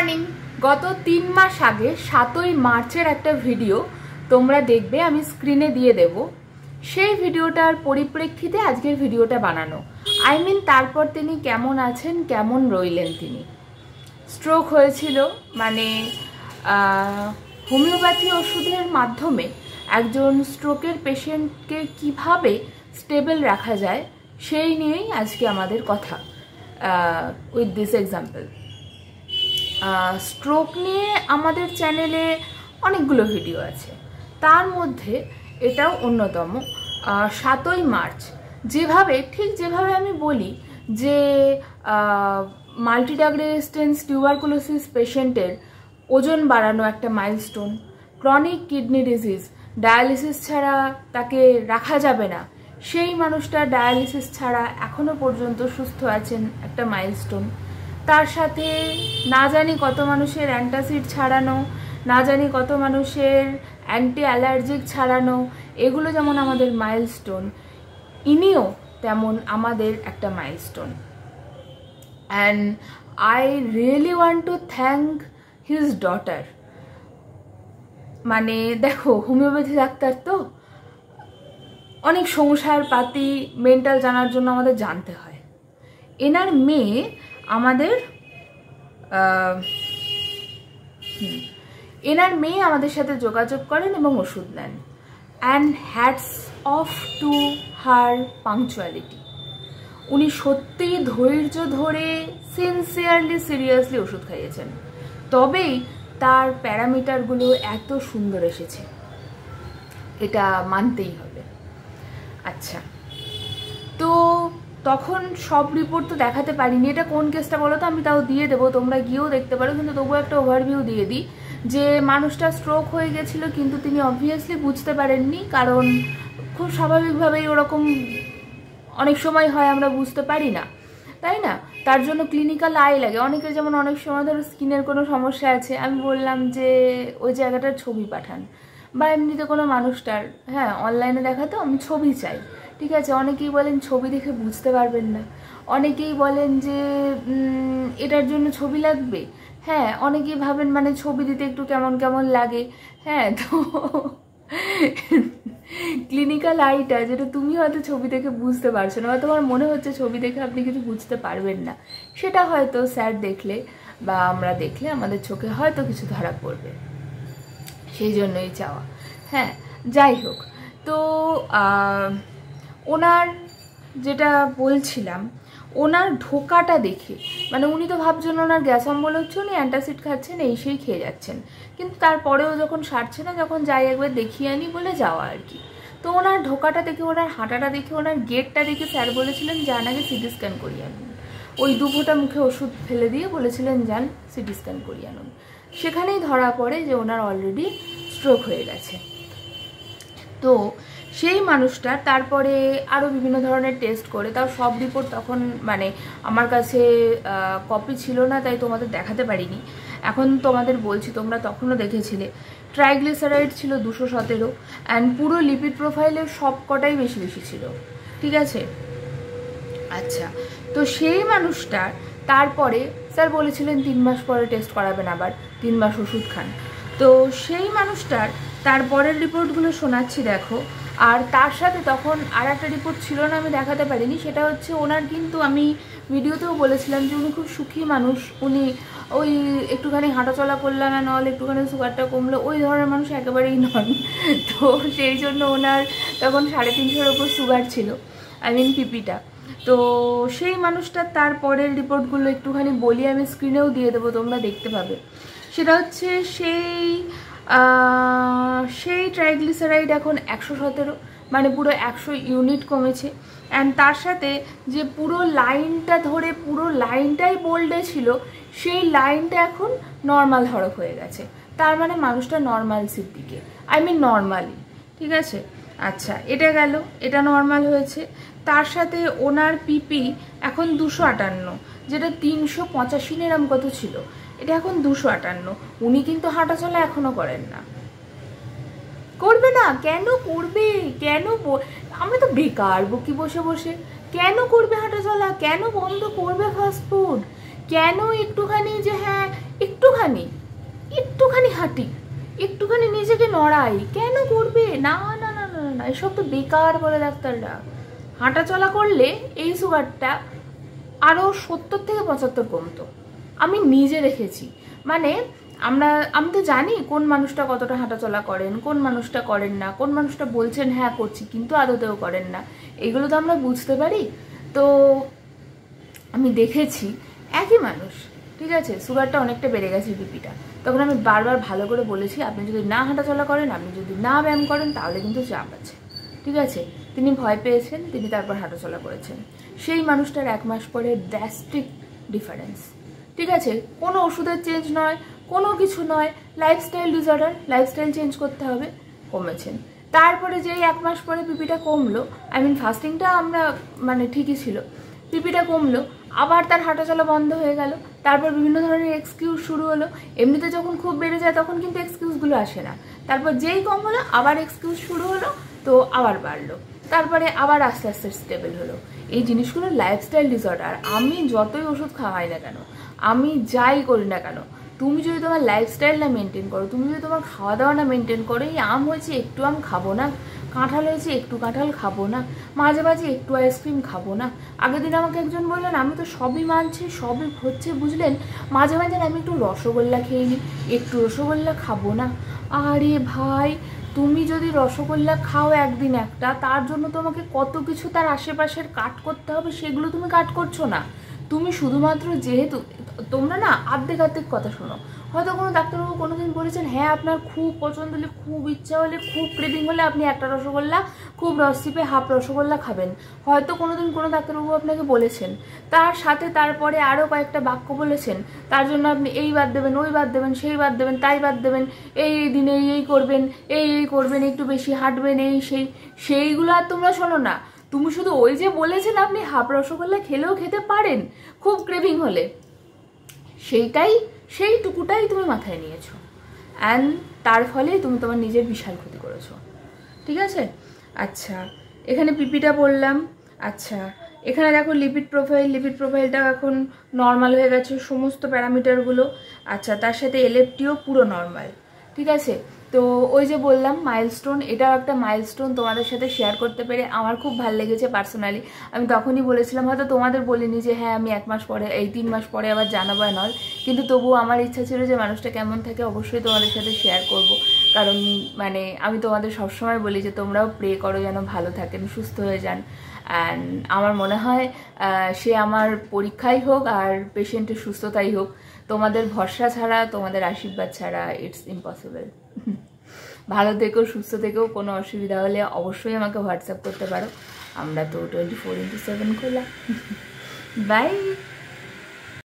Morning. গত 3 মাস আগে 7ই মার্চের একটা ভিডিও তোমরা দেখবে, আমি স্ক্রিনে দিয়ে দেব। সেই ভিডিওটার পরিপ্রেক্ষিতে আজকের ভিডিওটা বানানো। তারপর তিনি কেমন আছেন, কেমন রইলেন। তিনি স্ট্রোক হয়েছিল, মানে হোমিওপ্যাথি ওষুধের মাধ্যমে একজন স্ট্রোকের পেশেন্টকে কিভাবে স্টেবল রাখা যায় সেই নিয়েই আজকে আমাদের কথা। উইথ দিস এক্সাম্পল, স্ট্রোক নিয়ে আমাদের চ্যানেলে অনেকগুলো ভিডিও আছে, তার মধ্যে এটাও অন্যতম। 7ই মার্চ যেভাবে আমি বলি যে মাল্টি-ড্রাগ রেজিস্ট্যান্স টিউবারকুলোসিস পেশেন্টের ওজন বাড়ানো একটা milestone, chronic kidney disease, dialysis ছাড়া তাকে রাখা যাবে না, সেই মানুষটা ডায়ালিসিস ছাড়া এখনো পর্যন্ত সুস্থ আছেন, একটা মাইলস্টোন। তার সাথে না জানি কত মানুষের অ্যান্টাসিড ছাড়ানো, না জানি কত মানুষের অ্যান্টি অ্যালার্জিক ছাড়ানো, এগুলো যেমন আমাদের মাইলস্টোন, ইনিও তেমন আমাদের একটা milestone. And I really want to thank his daughter. মানে দেখো, হোমিওপ্যাথি ডাক্তার তো অনেক সংসার পাতি মেন্টাল জানার জন্য আমাদের জানতে হয়। এনার মেয়ে আমাদের সাথে যোগাযোগ করেন এবং ওষুধ নেন। And hats off to her punctuality. উনি সত্যি ধৈর্য ধরে সিরিয়াসলি ওষুধ খাইয়েছেন, তবেই তার প্যারামিটারগুলো এত সুন্দর এসেছে, এটা মানতেই হবে। আচ্ছা, তো তখন সব রিপোর্ট তো দেখাতে পারিনি। এটা কোন কেসটা বলো তো, আমি তাও দিয়ে দেবো, তোমরা গিয়েও দেখতে পারো, কিন্তু তবুও একটা ওভারভিউ দিয়ে দিই যে মানুষটা স্ট্রোক হয়ে গেছিল, কিন্তু তিনি অবভিয়াসলি বুঝতে পারেননি, কারণ খুব স্বাভাবিকভাবেই ওরকম অনেক সময় হয়, আমরা বুঝতে পারি না, তাই না? তার জন্য ক্লিনিক্যাল আই লাগে। অনেকের যেমন অনেক সময় ধরো স্কিনের কোনো সমস্যা আছে, আমি বললাম যে ওই জায়গাটার ছবি পাঠান, বা এমনিতে কোনো মানুষটার অনলাইনে দেখাতো আমি ছবি চাই, ঠিক আছে। অনেকেই বলেন ছবি দেখে বুঝতে পারবেন না, অনেকেই বলেন যে এটার জন্য ছবি লাগবে, অনেকেই ভাবেন মানে ছবি দিতে একটু কেমন কেমন লাগে। তো ক্লিনিক্যাল আইটা, যেটা তুমি হয়তো ছবি দেখে বুঝতে পারছো না, বা তোমার মনে হচ্ছে ছবি দেখে আপনি কিছু বুঝতে পারবেন না, সেটা হয়তো স্যার দেখলে বা আমরা দেখলে আমাদের চোখে হয়তো কিছু ধরা পড়বে, সেই জন্যই চাওয়া। যাই হোক, তো ওনার যেটা বলছিলাম, ওনার ঢোকাটা দেখে মানে উনি তো ভাবছেন ওনার গ্যাস অম্বল হচ্ছে, উনি অ্যান্টাসিড খাচ্ছেন, এই সেই খেয়ে যাচ্ছেন, কিন্তু তারপরেও যখন সারছে না, যখন যাই একবার দেখিয়ে আনি বলে যাওয়া আর কি। তো ওনার ঢোকাটা দেখে, ওনার হাঁটাটা দেখে, ওনার গেটটা দেখে স্যার বলেছিলেন যান আগে সিটি স্ক্যান করিয়ে আনুন। ওই 2 ফোঁটা মুখে ওষুধ ফেলে দিয়ে বলেছিলেন যান সিটি স্ক্যান করিয়ে আনুন। সেখানেই ধরা পড়ে যে ওনার অলরেডি স্ট্রোক হয়ে গেছে। তো সেই মানুষটা তারপরে আরও বিভিন্ন ধরনের টেস্ট করে, তাও সব রিপোর্ট তখন মানে আমার কাছে কপি ছিল না, তাই তোমাদের দেখাতে পারিনি। এখন তোমাদের বলছি, তোমরা তখনও দেখেছিলে। ট্রাইগ্লিসারাইড ছিল 217, অ্যান্ড পুরো লিপিড প্রোফাইলের সব কটাই বেশি বেশি ছিল, ঠিক আছে। আচ্ছা, তো সেই মানুষটার তারপরে স্যার বলেছিলেন 3 মাস পরে টেস্ট করাবেন, আবার 3 মাস ওষুধ খান। তো সেই মানুষটার তারপরের রিপোর্টগুলো শোনাচ্ছি, দেখো। আর তার সাথে তখন আর একটা রিপোর্ট ছিল না, আমি দেখাতে পারিনি। সেটা হচ্ছে ওনার, কিন্তু আমি ভিডিওতেও বলেছিলাম যে উনি খুব সুখী মানুষ, উনি ওই একটুখানি হাঁটাচলা করলাম নল, একটুখানি সুগারটা কমলো, ওই ধরনের মানুষ একেবারেই নন। তো সেই জন্য ওনার তখন 350-এর ওপর সুগার ছিল, পিপিটা। তো সেই মানুষটার তারপরের রিপোর্টগুলো একটুখানি বলি, আমি স্ক্রিনেও দিয়ে দেবো, তোমরা দেখতে পাবে। সেটা হচ্ছে সেই ট্রাইগ্লিসারাইড এখন 117, মানে পুরো 100 ইউনিট কমেছে। অ্যান্ড তার সাথে যে পুরো লাইনটা ধরে পুরো লাইনটাই বোল্ডে ছিল, সেই লাইনটা এখন নর্মাল হরফ হয়ে গেছে। তার মানে মানুষটা নর্মালসির দিকে, নর্মালি, ঠিক আছে। আচ্ছা, এটা গেল, এটা নর্মাল হয়েছে। তার সাথে ওনার পিপি এখন 258, যেটা 385 এরম কত ছিল, এটা এখন 258। উনি কিন্তু হাঁটাচলা এখনো করেন না, করবে না কেন? করবে কেন? আমরা তো বেকার বকি বসে বসে। কেন করবে হাঁটাচলা? কেন বন্ধ করবে ফাস্টফুড? কেন একটুখানি যে একটুখানি একটুখানি হাঁটি, একটুখানি নিজেকে নড়াই, কেন করবে? না না না না না, এসব তো বেকার বলে ডাক্তাররা। হাঁটা চলা করলে এই সুগারটা আরও 70 থেকে 75 কমতো। আমি নিজে দেখেছি। মানে আমি তো জানি কোন মানুষটা কতটা হাঁটাচলা করেন, কোন মানুষটা করেন না, কোন মানুষটা বলছেন হ্যাঁ করছি কিন্তু আদতেও করেন না, এগুলো তো আমরা বুঝতে পারি। তো আমি দেখেছি একই মানুষ, ঠিক আছে, সুগারটা অনেকটা বেড়ে গেছে, বিপিটা। তখন আমি বারবার ভালো করে বলেছি আপনি যদি না হাঁটাচলা করেন, আপনি যদি না ব্যায়াম করেন, তাহলে কিন্তু চাপ আছে, ঠিক আছে। তিনি ভয় পেয়েছেন, তিনি তারপর হাঁটাচলা করেছেন। সেই মানুষটার 1 মাস পরে ড্রাস্টিক ডিফারেন্স, ঠিক আছে। কোনো ওষুধের চেঞ্জ নয়, কোনো কিছু নয়, লাইফস্টাইল ডিসঅর্ডার, লাইফস্টাইল চেঞ্জ করতে হবে, কমেছেন। তারপরে যেই 1 মাস পরে পিপিটা কমলো, ফাস্টিংটা আমরা মানে ঠিকই ছিল, পিপিটা কমলো, আবার তার হাঁটাচলা বন্ধ হয়ে গেল। তারপর বিভিন্ন ধরনের এক্সকিউজ শুরু হলো। এমনিতে যখন খুব বেড়ে যায় তখন কিন্তু এক্সকিউজগুলো আসে না, তারপর যেই কম হলো আবার এক্সকিউজ শুরু হলো, তো আবার বাড়লো, তারপরে আবার আস্তে আস্তে স্টেবল হলো। এই জিনিসগুলো লাইফস্টাইল ডিসঅর্ডার। আমি যতই ওষুধ খাওয়াই না কেন, আমি যাই করি না কেন, তুমি যদি তোমার লাইফস্টাইলটা মেনটেন করো, তুমি যদি তোমার খাওয়া দাওয়াটা মেনটেন করো, এই আম হয়েছে একটু আম খাবো না, কাঁঠাল হয়েছে একটু কাঁঠাল খাবো না, মাঝে মাঝে একটু আইসক্রিম খাবো না। আগের দিন আমাকে একজন বললেন আমি তো সবই মানছি, সবই হচ্ছে, বুঝলেন, মাঝে মাঝে আমি একটু রসগোল্লা খেয়ে নিই, একটু রসগোল্লা খাবো না। আরে ভাই, তুমি যদি রসগোল্লা খাও একদিন একটা, তার জন্য তোমাকে কত কিছু তার আশেপাশের কাট করতে হবে, সেগুলো তুমি কাট করছো না। তুমি শুধুমাত্র, যেহেতু তোমরা না আর্ধেক কথা শোনো, হয়তো কোনো ডাক্তারবাবু কোনোদিন বলেছেন হ্যাঁ আপনার খুব পছন্দ হলে, খুব ইচ্ছা হলে, খুব ক্রেভিং হলে আপনি একটা রসগোল্লা খুব রস চিপে হাফ রসগোল্লা খাবেন, হয়তো কোনোদিন কোনো ডাক্তারবাবু আপনাকে বলেছেন। তার সাথে তারপরে আরও কয়েকটা বাক্য বলেছেন, তার জন্য আপনি এই বাদ দেবেন, ওই বাদ দেবেন, সেই বাদ দেবেন, তাই বাদ দেবেন, এই দিনে এই করবেন, এই করবেন, একটু বেশি হাঁটবেন, এই সেইগুলো আর তোমরা শোনো না। তুমি শুধু ওই যে বলেছেন আপনি হাফ রসগোল্লা খেলেও খেতে পারেন খুব ক্রেভিং হলে, সেইটুকুটাই তুমি মাথায় নিয়েছো, অ্যান্ড তার ফলে তুমি তোমার নিজের বিশাল ক্ষতি করেছো, ঠিক আছে। আচ্ছা, এখানে পিপিটা বললাম। আচ্ছা, এখানে দেখো লিপিড প্রোফাইলটা এখন নর্মাল হয়ে গেছে, সমস্ত প্যারামিটারগুলো। আচ্ছা, তার সাথে এলএফটিও পুরো নর্মাল, ঠিক আছে। তো ওই যে বললাম মাইলস্টোন, এটাও একটা মাইলস্টোন, তোমাদের সাথে শেয়ার করতে পেরে আমার খুব ভালো লেগেছে পার্সোনালি। আমি তখনই বলেছিলাম, হয়তো তোমাদের বলিনি যে হ্যাঁ আমি 1 মাস পরে, এই 3 মাস পরে আবার জানাবো নল, কিন্তু তবুও আমার ইচ্ছা ছিল যে মানুষটা কেমন থাকে অবশ্যই তোমাদের সাথে শেয়ার করব। কারণ মানে আমি তোমাদের সবসময় বলি যে তোমরাও প্রে করো যেন ভালো থাকেন, সুস্থ হয়ে যান। অ্যান্ড আমার মনে হয় সে আমার পরীক্ষাই হোক আর পেশেন্টের সুস্থতাই হোক, তোমাদের ভরসা ছাড়া, তোমাদের আশীর্বাদ ছাড়া ইটস ইম্পসিবল। ভালো থেকো, সুস্থ থেকেও, কোনো অসুবিধা হলে অবশ্যই আমাকে হোয়াটসঅ্যাপ করতে পারো, আমরা তো 24x7 খোলা। বাই।